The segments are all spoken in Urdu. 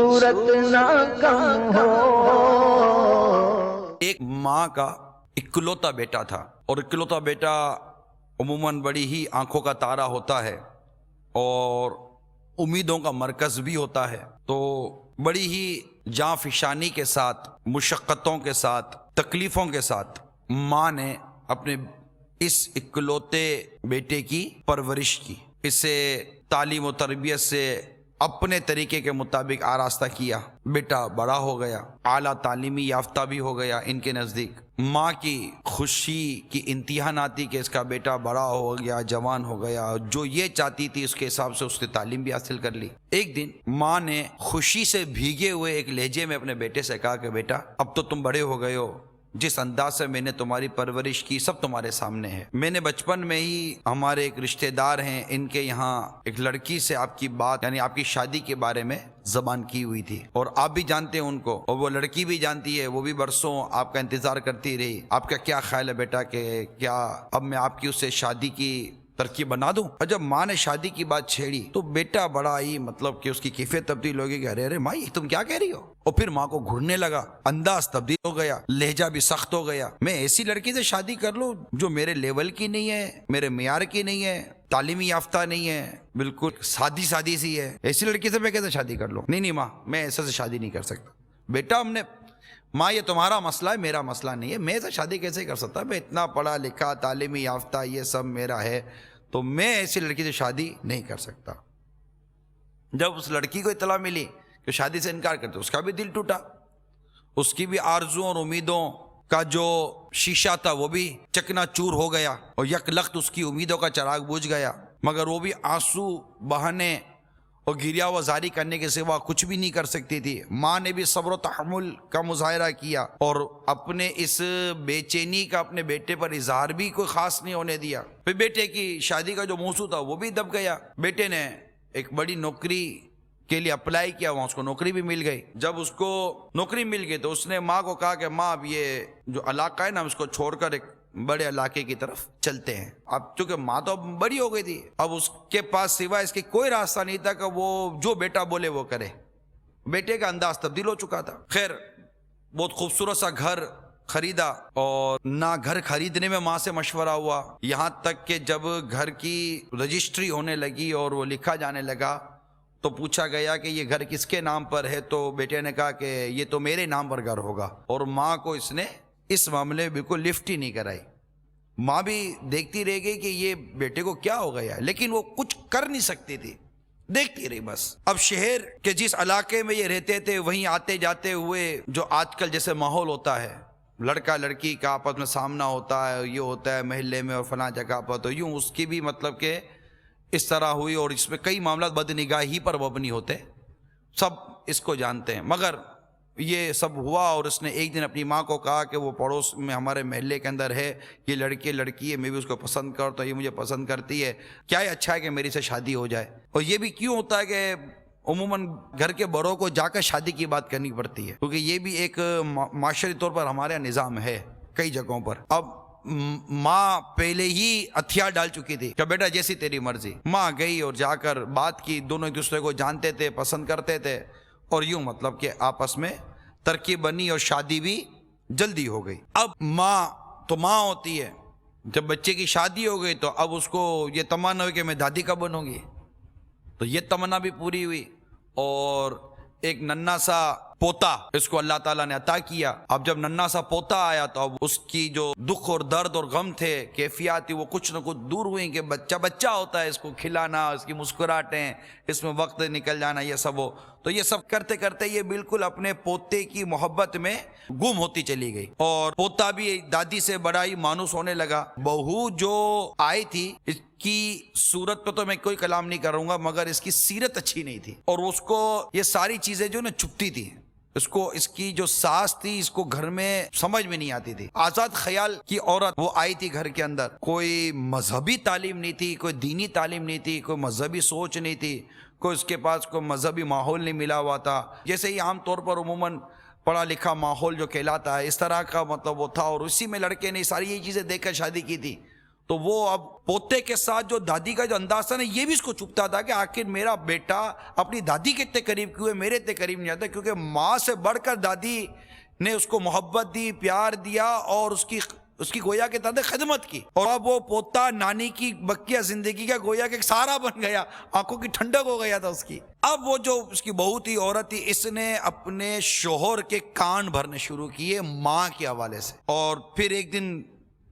صورت نہ کم ہو۔ ایک ماں کا اکلوتا بیٹا تھا، اور اکلوتا بیٹا عموماً بڑی ہی آنکھوں کا تارا ہوتا ہے اور امیدوں کا مرکز بھی ہوتا ہے، تو بڑی ہی جاں فشانی کے ساتھ، مشقتوں کے ساتھ، تکلیفوں کے ساتھ ماں نے اپنے اس اکلوتے بیٹے کی پرورش کی، اسے تعلیم و تربیت سے اپنے طریقے کے مطابق آراستہ کیا۔ بیٹا بڑا ہو گیا، اعلیٰ تعلیمی یافتہ بھی ہو گیا ان کے نزدیک۔ ماں کی خوشی کی انتہا نہ تھی کہ اس کا بیٹا بڑا ہو گیا، جوان ہو گیا، جو یہ چاہتی تھی اس کے حساب سے اس نے تعلیم بھی حاصل کر لی۔ ایک دن ماں نے خوشی سے بھیگے ہوئے ایک لہجے میں اپنے بیٹے سے کہا کہ بیٹا اب تو تم بڑے ہو گئے ہو، جس انداز سے میں نے تمہاری پرورش کی سب تمہارے سامنے ہے۔ میں نے بچپن میں ہی، ہمارے ایک رشتہ دار ہیں ان کے یہاں ایک لڑکی سے آپ کی بات، یعنی آپ کی شادی کے بارے میں زبان کی ہوئی تھی، اور آپ بھی جانتے ہیں ان کو، اور وہ لڑکی بھی جانتی ہے، وہ بھی برسوں آپ کا انتظار کرتی رہی۔ آپ کا کیا خیال ہے بیٹا کہ کیا اب میں آپ کی اس سے شادی کی ترکیب بنا دوں؟ اور جب ماں نے شادی کی بات چھیڑی تو بیٹا بڑا ہی مطلب کہ اس کی کیفیت تبدیل ہوگی کہ ارے ارے ماں یہ تم کیا کہہ رہی ہو؟ اور پھر ماں کو گھڑنے لگا، انداز تبدیل ہو گیا، لہجہ بھی سخت ہو گیا۔ میں ایسی لڑکی سے شادی کر لوں جو میرے لیول کی نہیں ہے، میرے معیار کی نہیں ہے، تعلیمی یافتہ نہیں ہے، بالکل سادی سادی سی ہے، ایسی لڑکی سے میں کیسے شادی کر لوں؟ نہیں ماں، میں ایسے سے شادی نہیں کر سکتا۔ بیٹا ہم نے، ماں یہ تمہارا مسئلہ ہے، میرا مسئلہ نہیں ہے، میں ایسے شادی کیسے کر سکتا؟ میں اتنا پڑھا لکھا، تعلیمی یافتہ، یہ سب میرا ہے، تو میں ایسی لڑکی سے شادی نہیں کر سکتا۔ جب اس لڑکی کو اطلاع ملی کہ شادی سے انکار کرتے، اس کا بھی دل ٹوٹا، اس کی بھی آرزوں اور امیدوں کا جو شیشہ تھا وہ بھی چکنا چور ہو گیا، اور یک لخت اس کی امیدوں کا چراغ بجھ گیا، مگر وہ بھی آنسو بہانے اور گریہ وزاری کرنے کے سوا کچھ بھی نہیں کر سکتی تھی۔ ماں نے بھی صبر و تحمل کا مظاہرہ کیا اور اپنے اس بے چینی کا اپنے بیٹے پر اظہار بھی کوئی خاص نہیں ہونے دیا۔ پھر بیٹے کی شادی کا جو موضوع تھا وہ بھی دب گیا۔ بیٹے نے ایک بڑی نوکری کے لیے اپلائی کیا، وہاں اس کو نوکری بھی مل گئی۔ جب اس کو نوکری مل گئی تو اس نے ماں کو کہا کہ ماں اب یہ جو علاقہ ہے نا ہم اس کو چھوڑ کر ایک بڑے علاقے کی طرف چلتے ہیں۔ اب چونکہ ماں تو اب بڑی ہو گئی تھی، اب اس کے پاس سوائے اس کے کوئی راستہ نہیں تھا کہ وہ جو بیٹا بولے وہ کرے۔ بیٹے کا انداز تبدیل ہو چکا تھا۔ خیر بہت خوبصورت سا گھر خریدا، اور نہ گھر خریدنے میں ماں سے مشورہ ہوا، یہاں تک کہ جب گھر کی رجسٹری ہونے لگی اور وہ لکھا جانے لگا تو پوچھا گیا کہ یہ گھر کس کے نام پر ہے، تو بیٹے نے کہا کہ یہ تو میرے نام پر گھر ہوگا، اور ماں کو اس نے اس معاملے میں بالکل لفٹ ہی نہیں کرائی۔ ماں بھی دیکھتی رہ گئی کہ یہ بیٹے کو کیا ہو گیا، لیکن وہ کچھ کر نہیں سکتی تھی، دیکھتی رہی بس۔ اب شہر کے جس علاقے میں یہ رہتے تھے وہیں آتے جاتے ہوئے جو آج کل جیسے ماحول ہوتا ہے، لڑکا لڑکی کا آپس میں سامنا ہوتا ہے، یہ ہوتا ہے محلے میں اور فلاں جگہ پر، تو یوں اس کی بھی مطلب کہ اس طرح ہوئی، اور اس میں کئی معاملات بدنگاہی پر مبنی ہوتے، سب اس کو جانتے ہیں۔ مگر یہ سب ہوا اور اس نے ایک دن اپنی ماں کو کہا کہ وہ پڑوس میں ہمارے محلے کے اندر ہے، یہ لڑکی ہے، میں بھی اس کو پسند کرتا ہوں، یہ مجھے پسند کرتی ہے، کیا ہے اچھا ہے کہ میری سے شادی ہو جائے۔ اور یہ بھی کیوں ہوتا ہے کہ عموماً گھر کے بڑوں کو جا کر شادی کی بات کرنی پڑتی ہے، کیونکہ یہ بھی ایک معاشرتی طور پر ہمارے یہاں نظام ہے کئی جگہوں پر۔ اب ماں پہلے ہی ہتھیار ڈال چکی تھی کہ بیٹا جیسی تیری مرضی۔ ماں گئی اور جا کر بات کی، دونوں ایک دوسرے کو جانتے تھے، پسند کرتے تھے، اور یوں مطلب کہ آپس میں ترکیب بنی اور شادی بھی جلدی ہو گئی۔ اب ماں تو ماں ہوتی ہے، جب بچے کی شادی ہو گئی تو اب اس کو یہ تمنا ہوئی کہ میں دادی کب بنوں گی، تو یہ تمنا بھی پوری ہوئی، اور ایک ننھا سا پوتا اس کو اللہ تعالیٰ نے عطا کیا۔ اب جب ننھا سا پوتا آیا تو اب اس کی جو دکھ اور درد اور غم تھے، کیفیات تھی، وہ کچھ نہ کچھ دور ہوئیں کہ بچہ بچہ ہوتا ہے، اس کو کھلانا، اس کی مسکراہٹیں، اس میں وقت نکل جانا، یہ سب ہو تو یہ سب کرتے کرتے یہ بالکل اپنے پوتے کی محبت میں گم ہوتی چلی گئی، اور پوتا بھی دادی سے بڑا ہی مانوس ہونے لگا۔ بہو جو آئی تھی اس کی صورت پہ تو میں کوئی کلام نہیں کروں گا، مگر اس کی سیرت اچھی نہیں تھی، اور اس کو یہ ساری چیزیں جو نا چھپتی تھی، اس کو اس کی جو ساس تھی اس کو گھر میں سمجھ میں نہیں آتی تھی۔ آزاد خیال کی عورت وہ آئی تھی گھر کے اندر، کوئی مذہبی تعلیم نہیں تھی، کوئی دینی تعلیم نہیں تھی، کوئی مذہبی سوچ نہیں تھی، کوئی اس کے پاس کوئی مذہبی ماحول نہیں ملا ہوا تھا، جیسے ہی عام طور پر عموماً پڑھا لکھا ماحول جو کہلاتا ہے اس طرح کا مطلب وہ تھا، اور اسی میں لڑکے نے ساری یہ چیزیں دیکھ کر شادی کی تھی، تو وہ اب پوتے کے ساتھ جو دادی کا جو انداز تھا نا، یہ بھی اس کو چپتا تھا کہ آخر میرا بیٹا اپنی دادی کے اتنے قریب کیوں ہے، میرے اتنے قریب نہیں آتا، کیونکہ ماں سے بڑھ کر دادی نے اس کو محبت دی، پیار دیا اور اس کی گویا کے تحت خدمت کی، اور اب وہ پوتا نانی کی بقیہ زندگی کا گویا کہ سہارا بن گیا، آنکھوں کی ٹھنڈک ہو گیا تھا اس کی۔ اب وہ جو اس کی بہو تھی، عورت تھی، اس نے اپنے شوہر کے کان بھرنے شروع کیے ماں کے حوالے سے، اور پھر ایک دن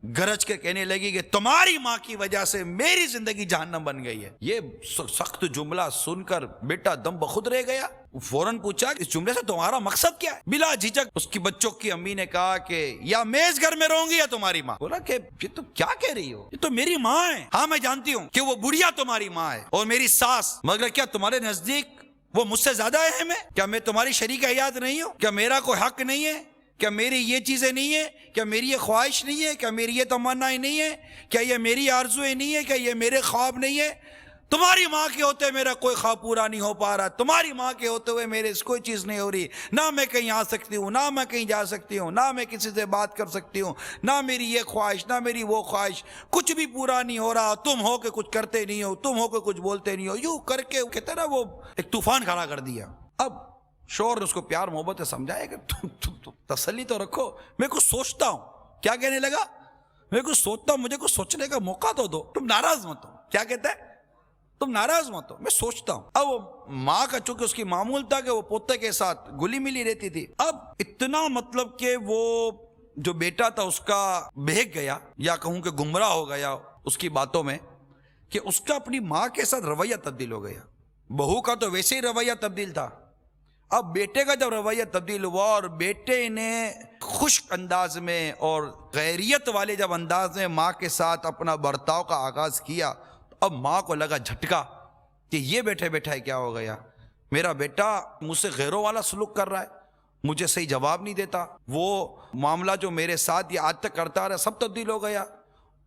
گرج کے کہنے لگی کہ تمہاری ماں کی وجہ سے میری زندگی جہنم بن گئی ہے۔ یہ سخت جملہ سن کر بیٹا دم بخود رہ گیا، فوراً پوچھا کہ اس جملے سے تمہارا مقصد کیا ہے؟ بلا جھجک اس کی بچوں کی امی نے کہا کہ یا میں اس گھر میں رہوں گی یا تمہاری ماں۔ بولا کہ یہ تو کیا کہہ رہی ہو، یہ تو میری ماں ہے۔ ہاں میں جانتی ہوں کہ وہ بڑھیا تمہاری ماں ہے اور میری ساس، مگر کیا تمہارے نزدیک وہ مجھ سے زیادہ اہم ہے؟ کیا میں تمہاری شریک حیات نہیں ہوں؟ کیا میرا کوئی حق نہیں ہے؟ کیا میری یہ چیزیں نہیں ہیں؟ کیا میری یہ خواہش نہیں ہے؟ کیا میری یہ تمنائیں نہیں ہیں؟ کیا یہ میری آرزویں نہیں ہیں؟ کیا یہ میرے خواب نہیں ہیں؟ تمہاری ماں کے ہوتے میرا کوئی خواب پورا نہیں ہو پا رہا، تمہاری ماں کے ہوتے ہوئے میرے کوئی چیز نہیں ہو رہی، نہ میں کہیں آ سکتی ہوں، نہ میں کہیں جا سکتی ہوں، نہ میں کسی سے بات کر سکتی ہوں، نہ میری یہ خواہش، نہ میری وہ خواہش، کچھ بھی پورا نہیں ہو رہا، تم ہو کہ کچھ کرتے نہیں ہو، تم ہو کہ کچھ بولتے نہیں ہو، یوں کر کے کہتے نا وہ ایک طوفان کھڑا کر دیا۔ اب شوہر نے اس کو پیار محبت سے سمجھایا کہ تم تسلی تو رکھو، میں کچھ سوچتا ہوں۔ کیا کہنے لگا؟ میں کچھ سوچتا ہوں، مجھے کچھ سوچنے کا موقع تو دو، تم ناراض مت ہو۔ کیا کہتا ہے؟ تم ناراض مت ہو، میں سوچتا ہوں۔ اب ماں کا چونکہ اس کی معمول تھا کہ وہ پوتے کے ساتھ گلی ملی رہتی تھی، اب اتنا مطلب کہ وہ جو بیٹا تھا اس کا بہک گیا، یا کہوں کہ گمراہ ہو گیا اس کی باتوں میں، کہ اس کا اپنی ماں کے ساتھ رویہ تبدیل ہو گیا۔ بہو کا تو ویسے ہی رویہ تبدیل تھا، اب بیٹے کا جب رویہ تبدیل ہوا اور بیٹے نے خشک انداز میں اور غیریت والے جب انداز میں ماں کے ساتھ اپنا برتاؤ کا آغاز کیا، تو اب ماں کو لگا جھٹکا کہ یہ بیٹھے بیٹھا کیا ہو گیا، میرا بیٹا مجھ سے غیروں والا سلوک کر رہا ہے، مجھے صحیح جواب نہیں دیتا، وہ معاملہ جو میرے ساتھ یہ آج تک کرتا رہا سب تبدیل ہو گیا۔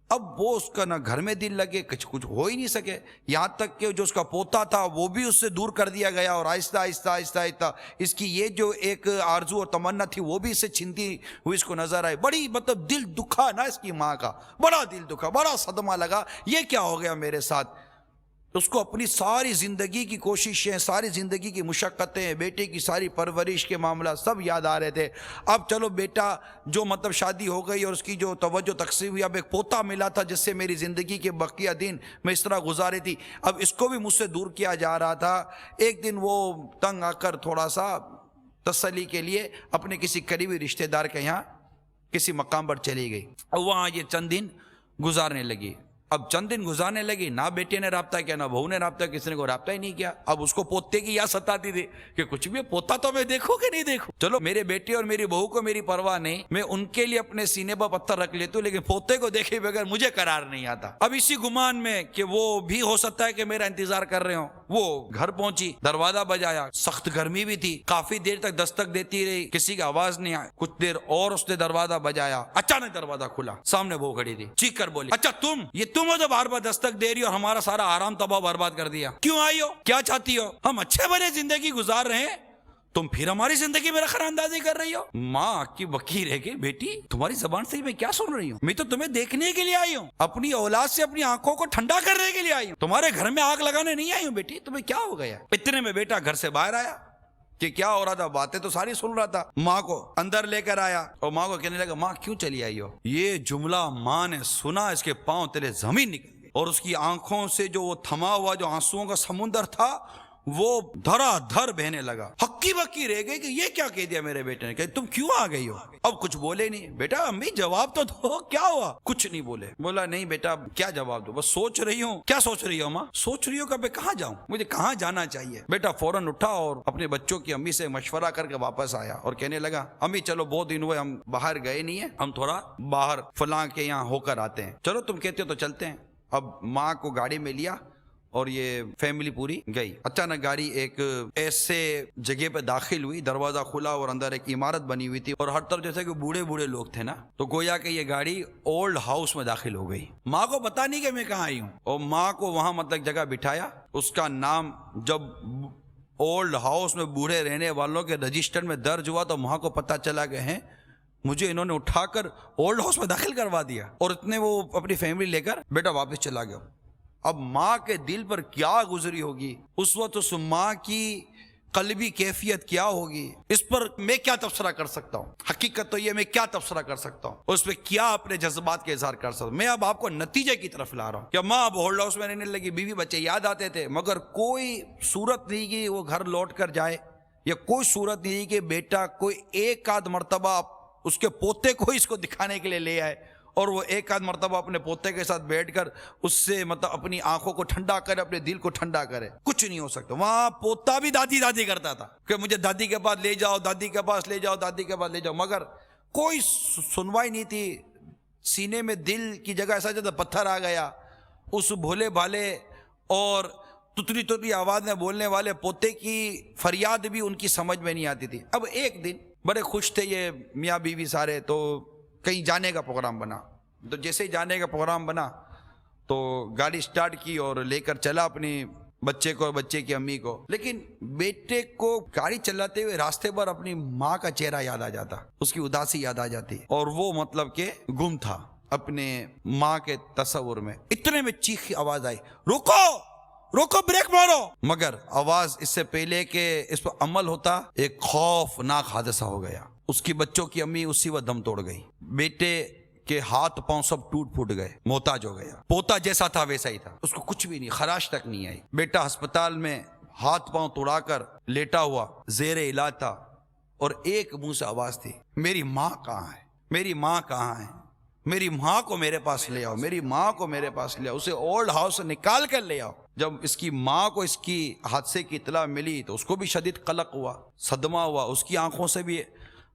اب وہ اس کا نہ گھر میں دل لگے، کچھ ہو ہی نہیں سکے، یہاں تک کہ جو اس کا پوتا تھا وہ بھی اس سے دور کر دیا گیا، اور آہستہ آہستہ آہستہ آہستہ اس کی یہ جو ایک آرزو اور تمنا تھی وہ بھی اس سے چھنتی ہوئی اس کو نظر آئی۔ بڑی مطلب دل دکھا نا اس کی ماں کا، بڑا دل دکھا، بڑا صدمہ لگا، یہ کیا ہو گیا میرے ساتھ۔ اس کو اپنی ساری زندگی کی کوششیں، ساری زندگی کی مشقتیں، بیٹے کی ساری پرورش کے معاملہ سب یاد آ رہے تھے۔ اب چلو بیٹا جو مطلب شادی ہو گئی اور اس کی جو توجہ تقسیم ہوئی، اب ایک پوتا ملا تھا جس سے میری زندگی کے بقیہ دن میں اس طرح گزاری تھی، اب اس کو بھی مجھ سے دور کیا جا رہا تھا۔ ایک دن وہ تنگ آ کر تھوڑا سا تسلی کے لیے اپنے کسی قریبی رشتہ دار کے یہاں کسی مقام پر چلی گئی، اور وہاں یہ چند دن گزارنے لگی۔ اب چند دن گزارنے لگی، نہ بیٹے نے رابطہ کیا، نہ بہو نے رابطہ، کسی نے کوئی رابطہ ہی نہیں کیا۔ اب اس کو پوتے کی یاد ستاتی تھی کہ کچھ بھی پوتا تو میں دیکھوں کہ نہیں دیکھوں، چلو میرے بیٹے اور میری بہو کو میری پرواہ نہیں، میں ان کے لیے اپنے سینے پر پتھر رکھ لیتی ہوں، لیکن پوتے کو دیکھے بغیر مجھے قرار نہیں آتا۔ اب اسی گمان میں کہ وہ بھی ہو سکتا ہے کہ میرا انتظار کر رہے ہوں، وہ گھر پہنچی، دروازہ بجایا، سخت گرمی بھی تھی، کافی دیر تک دستک دیتی رہی، کسی کی آواز نہیں آئی، کچھ دیر اور اس نے دروازہ بجایا، اچانک دروازہ کھلا، سامنے بہو کھڑی تھی، چیخ کر بولی، اچھا تم ہو جو بار بار دستک دے رہی ہو اور ہمارا سارا آرام تباہ برباد کر دیا، کیوں آئی ہو، کیا چاہتی ہو، ہم اچھے بھلے زندگی گزار رہے ہیں، تم پھر ہماری زندگی میں رخر اندازی کر رہی ہو۔ ماں کی بکی رہ گئی، بیٹی تمہاری زبان سے میں کیا سن رہی ہوں، میں تو تمہیں دیکھنے کے لیے آئی ہوں، اپنی اولاد سے اپنی آنکھوں کو ٹھنڈا کرنے کے لیے آئی ہوں، تمہارے گھر میں آگ لگانے نہیں آئی ہوں بیٹی، تمہیں کیا ہو گیا۔ اتنے میں بیٹا گھر سے باہر آیا کہ کیا ہو رہا تھا، باتیں تو ساری سن رہا تھا، ماں کو اندر لے کر آیا اور ماں کو کہنے لگا، ماں کیوں چلی آئی ہو۔ یہ جملہ ماں نے سنا، اس کے پاؤں تلے زمین نکل گئی، اور اس کی آنکھوں سے جو وہ تھما ہوا جو آنسوؤں کا سمندر تھا وہ دھڑا دھڑ بہنے لگا۔ ہکی بکی رہ گئی کہ یہ کیا کہہ دیا میرے بیٹے نے، کہ تم کیوں آ گئی ہو۔ اب کچھ بولے نہیں، بیٹا امی جواب تو دو، کیا ہوا، کچھ نہیں بولے۔ بولا نہیں بیٹا کیا جواب دو، بس سوچ رہی ہوں۔ کیا سوچ رہی ہو ماں؟ سوچ رہی ہو کہ میں کہاں جاؤں، مجھے کہاں جانا چاہیے۔ بیٹا فوراً اٹھا اور اپنے بچوں کی امی سے مشورہ کر کے واپس آیا اور کہنے لگا، امی چلو بہت دن ہوئے ہم باہر گئے نہیں ہیں، ہم تھوڑا باہر فلاں کے یہاں ہو کر آتے ہیں، چلو تم کہتے ہو تو چلتے ہیں۔ اب ماں کو گاڑی میں لیا اور یہ فیملی پوری گئی۔ اچانک گاڑی ایک ایسے جگہ پہ داخل ہوئی، دروازہ کھلا اور اندر ایک عمارت بنی ہوئی تھی اور ہر طرف جیسے کہ بوڑھے بوڑھے لوگ تھے نا، تو گویا کہ یہ گاڑی اولڈ ہاؤس میں داخل ہو گئی۔ ماں کو پتا نہیں کہ میں کہاں آئی ہوں، اور ماں کو وہاں مطلب جگہ بٹھایا۔ اس کا نام جب اولڈ ہاؤس میں بوڑھے رہنے والوں کے رجسٹر میں درج ہوا تو ماں کو پتا چلا کہ ہیں مجھے انہوں نے اٹھا کر اولڈ ہاؤس میں داخل کروا دیا اور اتنے وہ اپنی فیملی لے کر بیٹا واپس چلا گیا۔ اب ماں کے دل پر کیا گزری ہوگی اس وقت، اس ماں کی قلبی کیفیت کیا ہوگی، اس پر میں کیا تبصرہ کر سکتا ہوں؟ حقیقت تو یہ میں کیا تبصرہ کر سکتا ہوں، اس پہ کیا اپنے جذبات کا اظہار کر سکتا ہوں؟ میں اب آپ کو نتیجے کی طرف لا رہا ہوں کہ ماں اب ہولڈ ہاؤس میں رہنے لگی، بیوی بچے یاد آتے تھے، مگر کوئی صورت نہیں کہ وہ گھر لوٹ کر جائے، یا کوئی صورت نہیں کہ بیٹا کوئی ایک آدھ مرتبہ اس کے پوتے کو اس کو دکھانے کے لیے لے آئے اور وہ ایک آدھ مرتبہ اپنے پوتے کے ساتھ بیٹھ کر اس سے مطلب اپنی آنکھوں کو ٹھنڈا کرے، اپنے دل کو ٹھنڈا کرے۔ کچھ نہیں ہو سکتا۔ وہاں پوتا بھی دادی دادی کرتا تھا کہ مجھے دادی کے پاس لے جاؤ، دادی کے پاس لے جاؤ، دادی کے پاس لے جاؤ، مگر کوئی سنوائی نہیں تھی۔ سینے میں دل کی جگہ ایسا جیسے پتھر آ گیا۔ اس بھولے بھالے اور تتری تتری آواز میں بولنے والے پوتے کی فریاد بھی ان کی سمجھ میں نہیں آتی تھی۔ اب ایک دن بڑے خوش تھے یہ میاں بیوی سارے، تو کہیں جانے کا پروگرام بنا۔ تو جیسے ہی جانے کا پروگرام بنا تو گاڑی سٹارٹ کی اور لے کر چلا اپنی بچے کو اور بچے کی امی کو، لیکن بیٹے کو گاڑی چلاتے ہوئے راستے پر اپنی ماں کا چہرہ یاد آ جاتا، اس کی اداسی یاد آ جاتی، اور وہ مطلب کہ گم تھا اپنے ماں کے تصور میں۔ اتنے میں چیخ کی آواز آئی، روکو روکو، بریک مارو! مگر آواز اس سے پہلے کہ اس پر عمل ہوتا، ایک خوفناک حادثہ ہو گیا۔ اس کی بچوں کی امی اسی وقت دم توڑ گئی، بیٹے کے ہاتھ پاؤں سب ٹوٹ پھوٹ گئے، محتاج ہو گیا۔ پوتا جیسا تھا ویسا ہی تھا، اس کو کچھ بھی نہیں، خراش تک نہیں آئی۔ بیٹا ہسپتال میں ہاتھ پاؤں توڑا کر لیٹا ہوا زیر علاج تھا، اور ایک منہ سے آواز تھی، میری ماں کہاں ہے؟ میری ماں کہاں ہے؟ میری ماں کو میرے پاس لے آؤ، میری ماں کو میرے پاس لے آؤ، اسے اولڈ ہاؤس سے نکال کر لے آؤ۔ جب اس کی ماں کو اس کی حادثے کی اطلاع ملی تو اس کو بھی شدید قلق ہوا، صدمہ ہوا، اس کی آنکھوں سے بھی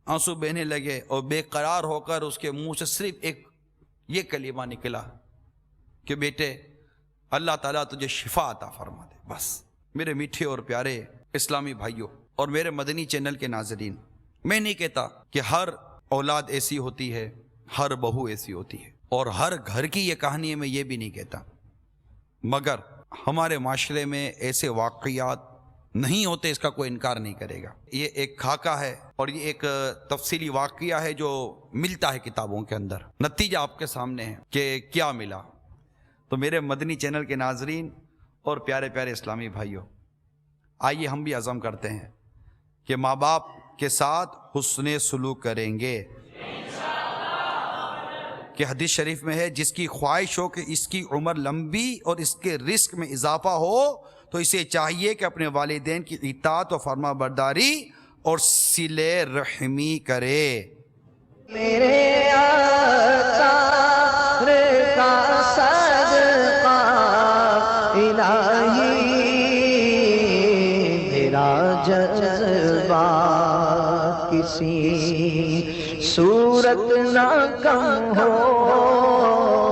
آنسو بہنے لگے، اور بے قرار ہو کر اس کے منہ سے صرف ایک یہ کلمہ نکلا کہ بیٹے اللہ تعالیٰ تجھے شفا عطا فرما دے۔ بس میرے میٹھے اور پیارے اسلامی بھائیوں اور میرے مدنی چینل کے ناظرین، میں نہیں کہتا کہ ہر اولاد ایسی ہوتی ہے، ہر بہو ایسی ہوتی ہے، اور ہر گھر کی یہ کہانی ہے، میں یہ بھی نہیں کہتا، مگر ہمارے معاشرے میں ایسے واقعات نہیں ہوتے، اس کا کوئی انکار نہیں کرے گا۔ یہ ایک خاکہ ہے اور یہ ایک تفصیلی واقعہ ہے جو ملتا ہے کتابوں کے اندر۔ نتیجہ آپ کے سامنے ہے کہ کیا ملا۔ تو میرے مدنی چینل کے ناظرین اور پیارے پیارے اسلامی بھائیوں، آئیے ہم بھی عزم کرتے ہیں کہ ماں باپ کے ساتھ حسن سلوک کریں گے، کہ حدیث شریف میں ہے جس کی خواہش ہو کہ اس کی عمر لمبی اور اس کے رزق میں اضافہ ہو تو اسے چاہیے کہ اپنے والدین کی اطاعت و فرما برداری اور صلہ رحمی کرے۔ میرے آثار کا صدقہ الہی، میرا جذبہ کسی صورت نہ کم ہو،